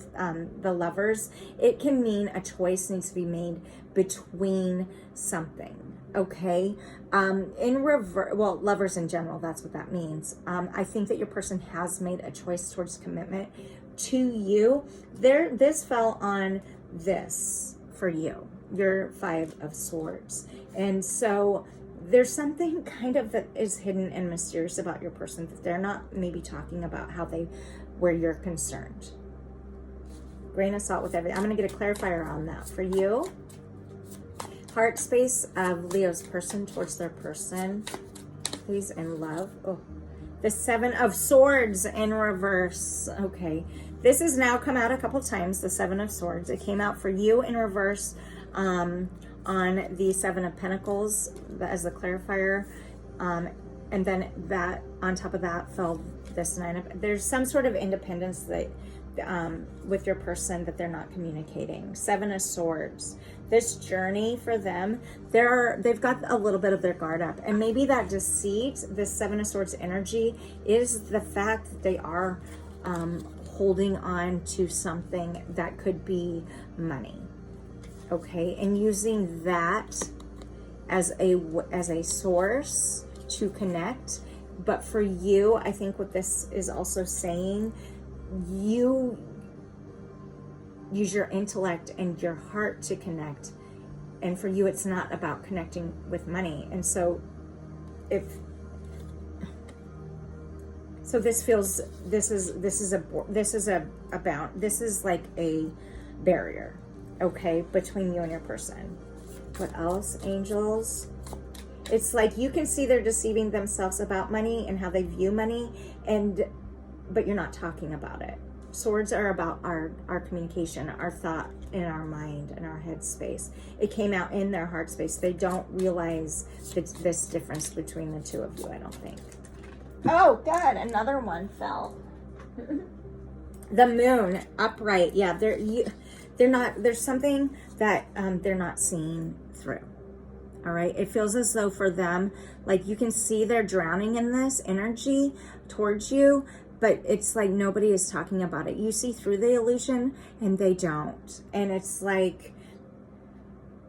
the Lovers, it can mean a choice needs to be made between something. Okay, in reverse, well, Lovers in general, that's what that means. I think that your person has made a choice towards commitment to you. This fell on this for you, your Five of Swords. And so there's something kind of that is hidden and mysterious about your person that they're not maybe talking about where you're concerned. Grain of salt with everything. I'm going to get a clarifier on that for you. Heart space of Leo's person towards their person. Please, in love. Oh, the Seven of Swords in reverse. Okay, this has now come out a couple times, the Seven of Swords. It came out for you in reverse on the Seven of Pentacles as the clarifier. And then that on top of that fell this Nine of... There's some sort of independence that with your person that they're not communicating. Seven of Swords. This journey for them, they've got a little bit of their guard up, and maybe that deceit, this Seven of Swords energy, is the fact that they are holding on to something that could be money. Okay, and using that as a source to connect. But for you, I think what this is also saying, you use your intellect and your heart to connect, and for you it's not about connecting with money. And so this is like a barrier, okay, between you and your person. What else, angels? It's like you can see they're deceiving themselves about money and how they view money, but you're not talking about it. Swords are about our communication, our thought in our mind and our head space. It came out in their heart space. They don't realize this difference between the two of you, I don't think. Oh, God, another one fell. The Moon, upright. Yeah, they're not, there's something that they're not seeing through. All right, it feels as though for them, like you can see they're drowning in this energy towards you, but it's like nobody is talking about it. You see through the illusion and they don't. And it's like,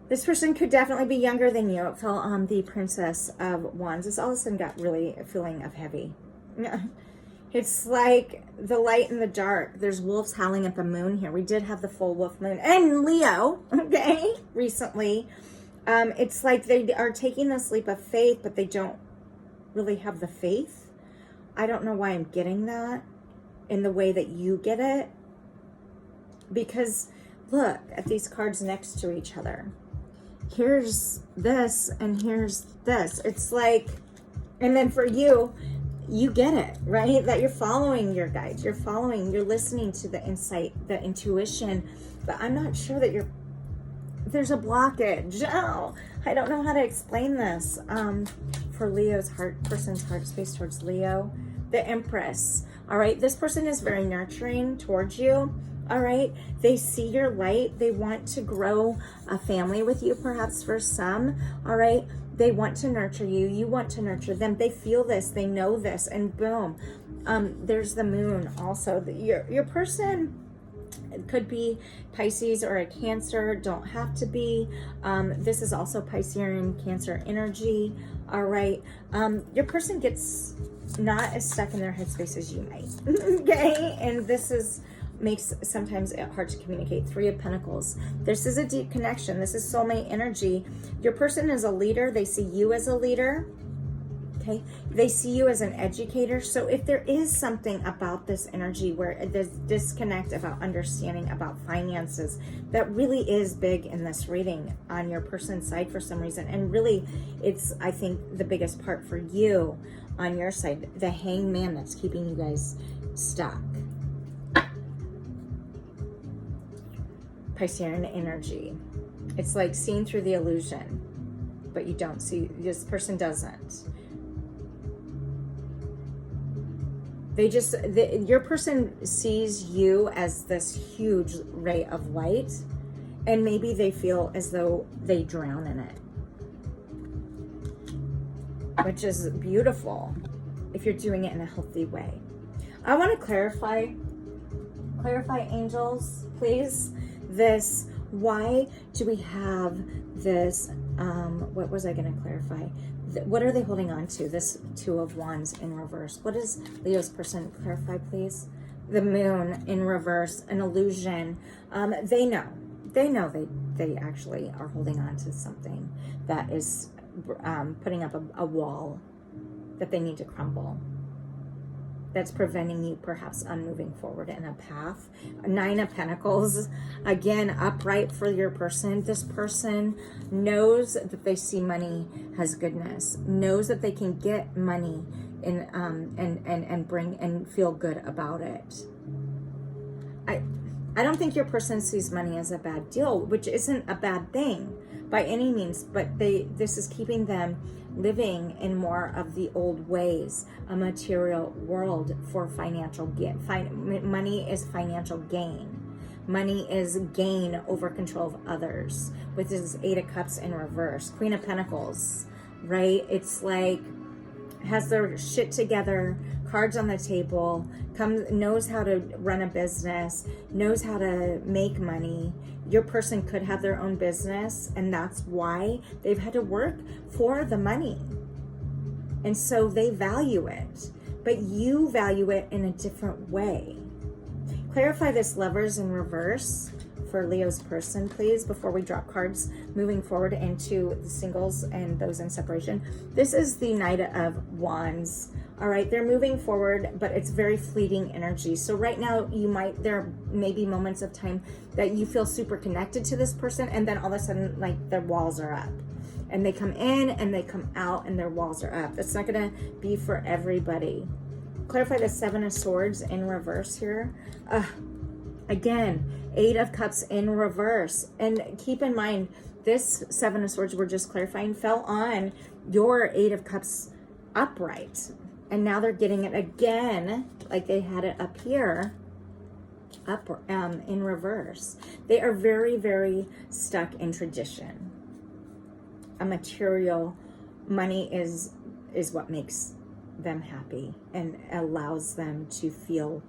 this person could definitely be younger than you. It fell on the Princess of Wands. This all of a sudden got really a feeling of heavy. It's like the light and the dark. There's wolves howling at the moon here. We did have the full wolf moon. And Leo, okay, recently. It's like they are taking this leap of faith, but they don't really have the faith. I don't know why I'm getting that in the way that you get it. Because look at these cards next to each other. Here's this and here's this. It's like, and then for you, you get it, right? That you're following your guides. You're listening to the insight, the intuition. But I'm not sure that there's a blockage. Oh, I don't know how to explain this. For Leo's person's heart space towards Leo, the Empress. All right, this person is very nurturing towards you. All right, they see your light. They want to grow a family with you, perhaps for some. All right, they want to nurture you. You want to nurture them. They feel this. They know this, and boom, there's the Moon. Also, your person. It could be Pisces or a Cancer, don't have to be. This is also Piscean Cancer energy. All right. Your person gets not as stuck in their headspace as you might. Okay. And this makes sometimes it hard to communicate. Three of Pentacles. This is a deep connection. This is soulmate energy. Your person is a leader. They see you as a leader. Okay, they see you as an educator. So if there is something about this energy where there's disconnect about understanding about finances, that really is big in this reading on your person's side for some reason. And really, it's, I think, the biggest part for you on your side, the Hangman that's keeping you guys stuck. Piscean energy. It's like seeing through the illusion, but you don't see, this person doesn't. Your person sees you as this huge ray of light, and maybe they feel as though they drown in it, which is beautiful if you're doing it in a healthy way. I want to clarify, angels, please, this, why do we have this, what was I going to clarify? What are they holding on to? This Two of Wands in reverse. What is Leo's person? Clarify, please. The Moon in reverse, an illusion. They know they actually are holding on to something that is putting up a wall that they need to crumble. That's preventing you perhaps on moving forward in a path. Nine of Pentacles, again, upright for your person. This person knows that they see money as goodness, knows that they can get money and bring and feel good about it. I don't think your person sees money as a bad deal, which isn't a bad thing by any means, but this is keeping them living in more of the old ways, a material world for financial gain. Money is financial gain. Money is gain over control of others, with this Eight of Cups in reverse. Queen of Pentacles, right? It's like, has their shit together, cards on the table, knows how to run a business, knows how to make money. Your person could have their own business, and that's why they've had to work for the money. And so they value it, but you value it in a different way. Clarify this Lovers in reverse for Leo's person, please, before we drop cards moving forward into the singles and those in separation. This is the Knight of Wands. All right, they're moving forward, but it's very fleeting energy. So right now, there may be moments of time that you feel super connected to this person, and then all of a sudden, like, their walls are up. And they come in and they come out and their walls are up. That's not gonna be for everybody. Clarify the Seven of Swords in reverse here. Again, Eight of Cups in reverse. And keep in mind, this Seven of Swords we're just clarifying fell on your Eight of Cups upright. And now they're getting it again, like they had it up here, in reverse. They are very, very stuck in tradition. A material money is what makes them happy and allows them to feel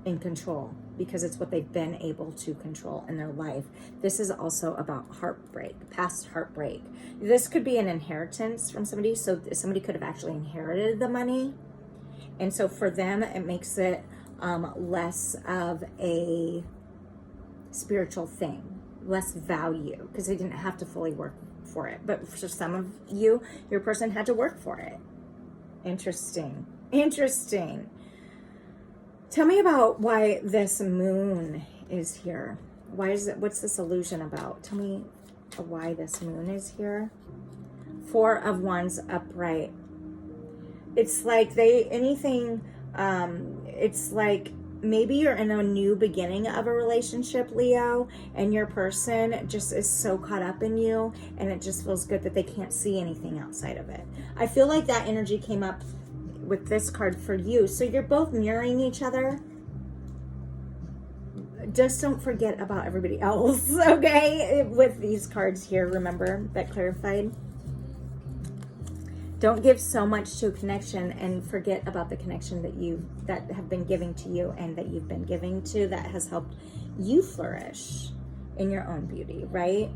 in control, because it's what they've been able to control in their life. This is also about heartbreak, past heartbreak. This could be an inheritance from somebody, so somebody could have actually inherited the money, and so for them it makes it less of a spiritual thing, less value, because they didn't have to fully work for it. But for some of you, your person had to work for it. Interesting. Tell me about why this Moon is here. Why is it? What's this illusion about? Tell me why this Moon is here. Four of Wands upright. It's like it's like maybe you're in a new beginning of a relationship, Leo, and your person just is so caught up in you, and it just feels good that they can't see anything outside of it. I feel like that energy came up with this card for you. So you're both mirroring each other. Just don't forget about everybody else, okay? With these cards here, remember that clarified. Don't give so much to a connection and forget about the connection that have been giving to you and that you've been giving to, that has helped you flourish in your own beauty, right?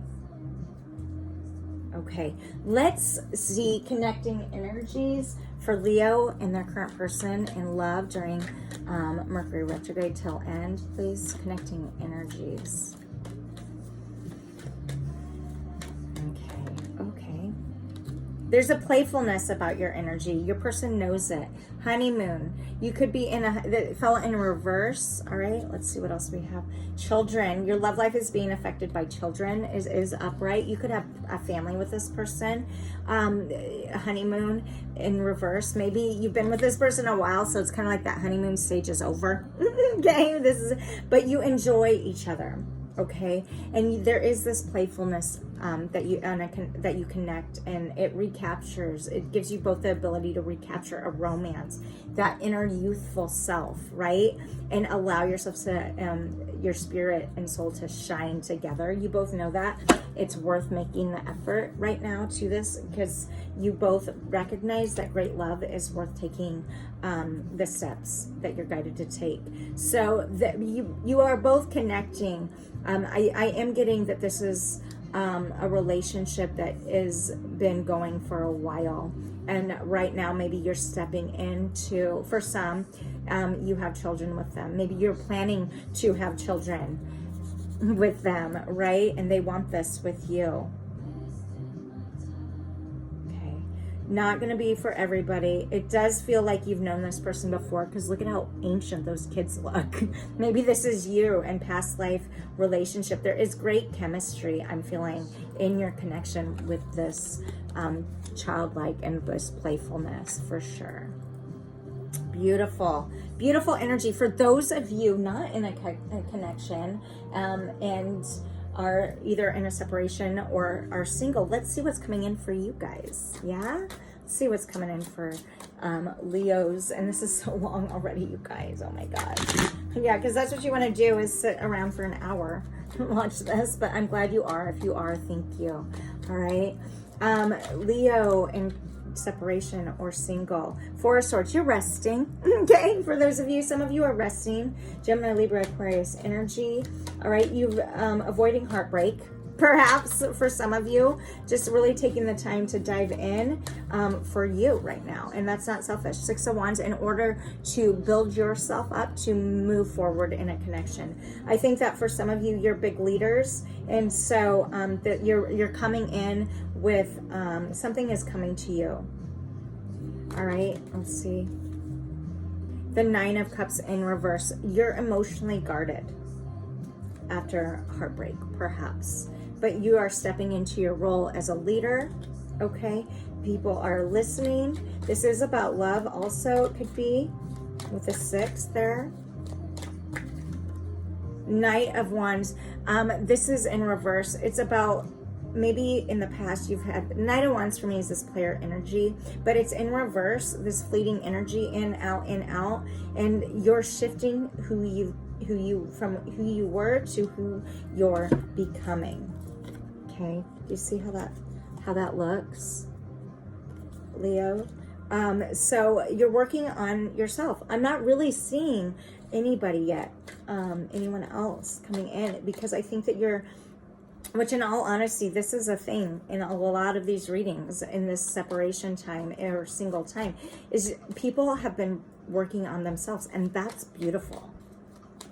Okay, let's see connecting energies for Leo and their current person in love during Mercury retrograde till end, please. Connecting energies. Okay. There's a playfulness about your energy. Your person knows it. Honeymoon. You could be that fell in reverse. All right, let's see what else we have. Children. Your love life is being affected by children. Is upright. You could have a family with this person. Honeymoon in reverse. Maybe you've been with this person a while, so it's kind of like that honeymoon stage is over. Okay, but you enjoy each other. Okay, and there is this playfulness that you connect, and it recaptures. It gives you both the ability to recapture a romance, that inner youthful self, right? And allow yourself to your spirit and soul to shine together. You both know that it's worth making the effort right now to this, because you both recognize that great love is worth taking the steps that you're guided to take. So that you are both connecting. I am getting that this is a relationship that has been going for a while, and right now maybe you're stepping into, for some, you have children with them. Maybe you're planning to have children with them, right? And they want this with you. Okay, not going to be for everybody. It does feel like you've known this person before, because look at how ancient those kids look. Maybe this is you and past life relationship. There is great chemistry, I'm feeling, in your connection with this childlike and this playfulness, for sure. Beautiful, beautiful energy. For those of you not in a connection and are either in a separation or are single, let's see what's coming in for you guys. Yeah, let's see what's coming in for Leos. And this is so long already, you guys. Oh my god. Yeah, because that's what you want to do, is sit around for an hour and watch this. But I'm glad you are. If you are, thank you. All right, Leo and separation or single. Four of Swords, you're resting. Okay, for those of you, some of you are resting. Gemini, Libra, Aquarius energy. All right, you've avoiding heartbreak, perhaps for some of you, just really taking the time to dive in for you right now. And that's not selfish. Six of Wands, in order to build yourself up to move forward in a connection. I think that for some of you, you're big leaders, and so that you're coming in with something is coming to you. All right, let's see. The Nine of Cups in reverse. You're emotionally guarded after heartbreak, perhaps, but you are stepping into your role as a leader. Okay, people are listening. This is about love also. It could be with the 6 there. Knight of Wands. This is in reverse. It's about, maybe in the past you've had, Knight of Wands for me is this player energy, but it's in reverse, this fleeting energy, in, out, and you're shifting who you were to who you're becoming. Okay, do you see how that looks, Leo? So you're working on yourself. I'm not really seeing anybody yet, anyone else coming in, because I think that you're, which in all honesty, this is a thing in a lot of these readings in this separation time or single time, is people have been working on themselves, and that's beautiful.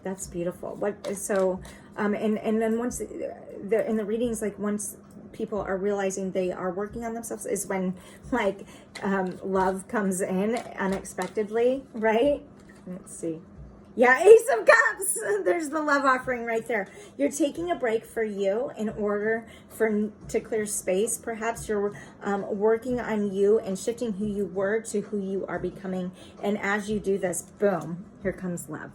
That's beautiful. And then once in the readings, like once people are realizing they are working on themselves, is when like love comes in unexpectedly, right? Let's see. Yeah, Ace of Cups. There's the love offering right there. You're taking a break for you in order to clear space. Perhaps you're working on you and shifting who you were to who you are becoming. And as you do this, boom, here comes love.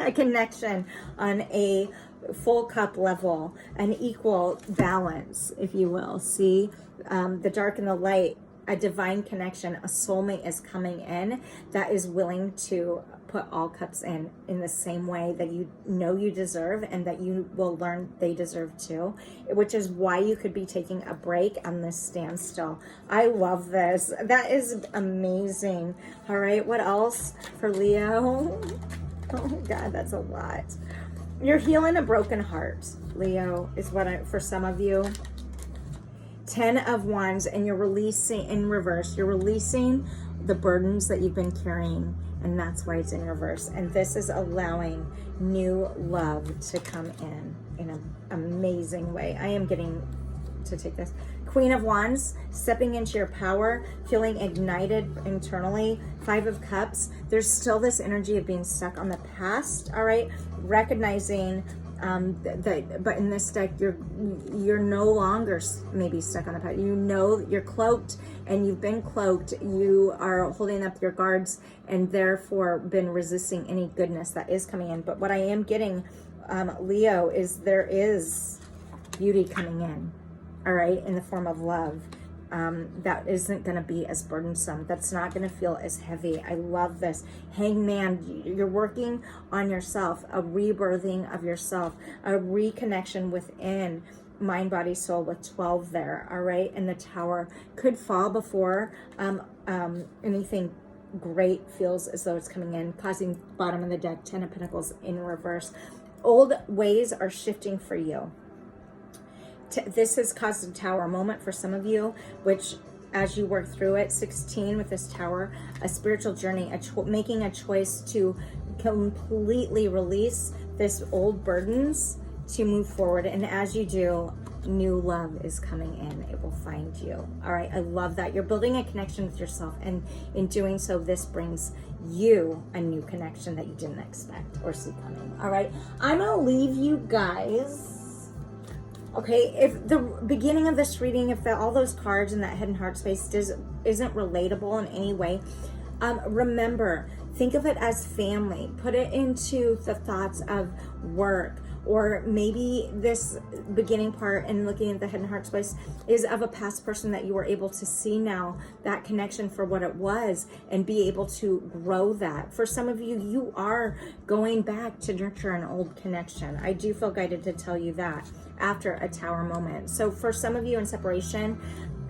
A connection on a full cup level, an equal balance, if you will. See, the dark and the light, a divine connection, a soulmate is coming in that is willing to put all cups in the same way that you know you deserve, and that you will learn they deserve too, which is why you could be taking a break on this standstill. I love this. That is amazing. All right, what else for Leo? Oh God, that's a lot. You're healing a broken heart, Leo, is what for some of you. 10 of Wands, and you're releasing in reverse. You're releasing the burdens that you've been carrying, and that's why it's in reverse. And this is allowing new love to come in an amazing way. I am getting to take this. Queen of Wands, stepping into your power, feeling ignited internally. 5 of Cups, there's still this energy of being stuck on the past, all right? Recognizing but in this deck, you're no longer maybe stuck on the past. You know you're cloaked, and you've been cloaked. You are holding up your guards, and therefore been resisting any goodness that is coming in. But what I am getting, Leo, is there is beauty coming in. all right, in the form of love. That isn't going to be as burdensome. That's not going to feel as heavy. I love this. Hangman, you're working on yourself, a rebirthing of yourself, a reconnection within mind, body, soul with 12 there, all right? And the Tower could fall before anything great feels as though it's coming in, causing bottom of the deck, 10 of Pentacles in reverse. Old ways are shifting for you. This has caused a Tower moment for some of you, which as you work through it, 16 with this Tower, a spiritual journey, making a choice to completely release this old burdens to move forward. And as you do, new love is coming in. It will find you. All right. I love that. You're building a connection with yourself. And in doing so, this brings you a new connection that you didn't expect or see coming. All right. I'm going to leave you guys. Okay, if the beginning of this reading, if all those cards in that head and heart space isn't relatable in any way, remember, think of it as family. Put it into the thoughts of work, or maybe this beginning part and looking at the head and heart space is of a past person that you were able to see now, that connection for what it was, and be able to grow that. For some of you, you are going back to nurture an old connection. I do feel guided to tell you that after a Tower moment. So for some of you in separation,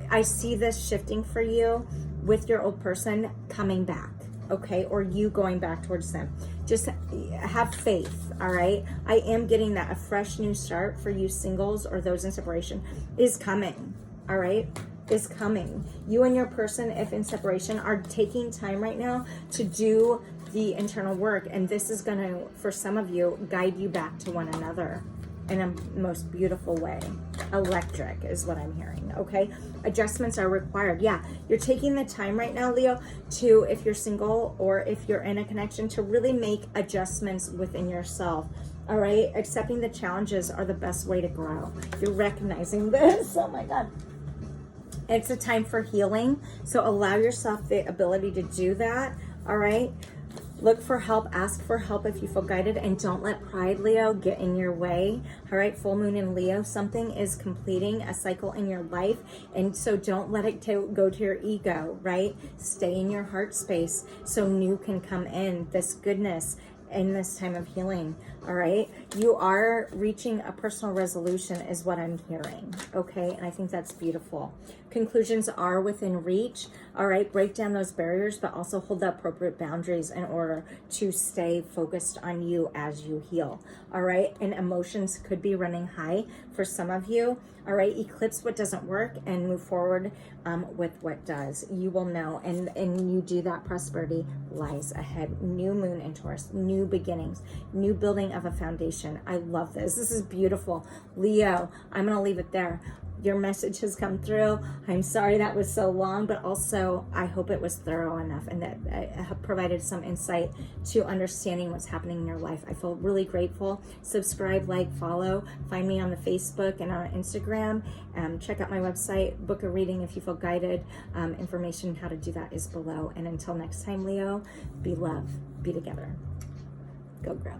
I see this shifting for you with your old person coming back, okay? Or you going back towards them. Just have faith, all right? I am getting that a fresh new start for you singles or those in separation is coming, all right? Is coming. You and your person, if in separation, are taking time right now to do the internal work. And this is gonna, for some of you, guide you back to one another in a most beautiful way. Electric is what I'm hearing, okay? Adjustments are required. Yeah, you're taking the time right now, Leo, to, if you're single or if you're in a connection, to really make adjustments within yourself, all right? Accepting the challenges are the best way to grow. You're recognizing this, oh my God. It's a time for healing, so allow yourself the ability to do that, all right? Look for help, ask for help if you feel guided, and don't let pride, Leo, get in your way. All right, full moon in Leo, something is completing a cycle in your life, and so don't let it go to your ego, right? Stay in your heart space so new can come in, this goodness in this time of healing, all right? You are reaching a personal resolution is what I'm hearing, okay? And I think that's beautiful. Conclusions are within reach, all right? Break down those barriers, but also hold the appropriate boundaries in order to stay focused on you as you heal, all right? And emotions could be running high for some of you, all right? Eclipse what doesn't work and move forward with what does. You will know, and you do that. Prosperity lies ahead. New moon in Taurus, new beginnings, new building of a foundation. I love this. This is beautiful. Leo, I'm going to leave it there. Your message has come through. I'm sorry that was so long, but also I hope it was thorough enough and that I have provided some insight to understanding what's happening in your life. I feel really grateful. Subscribe, like, follow. Find me on the Facebook and on Instagram. Check out my website. Book a reading if you feel guided. Information how to do that is below. And until next time, Leo, be love, be together. Go grow.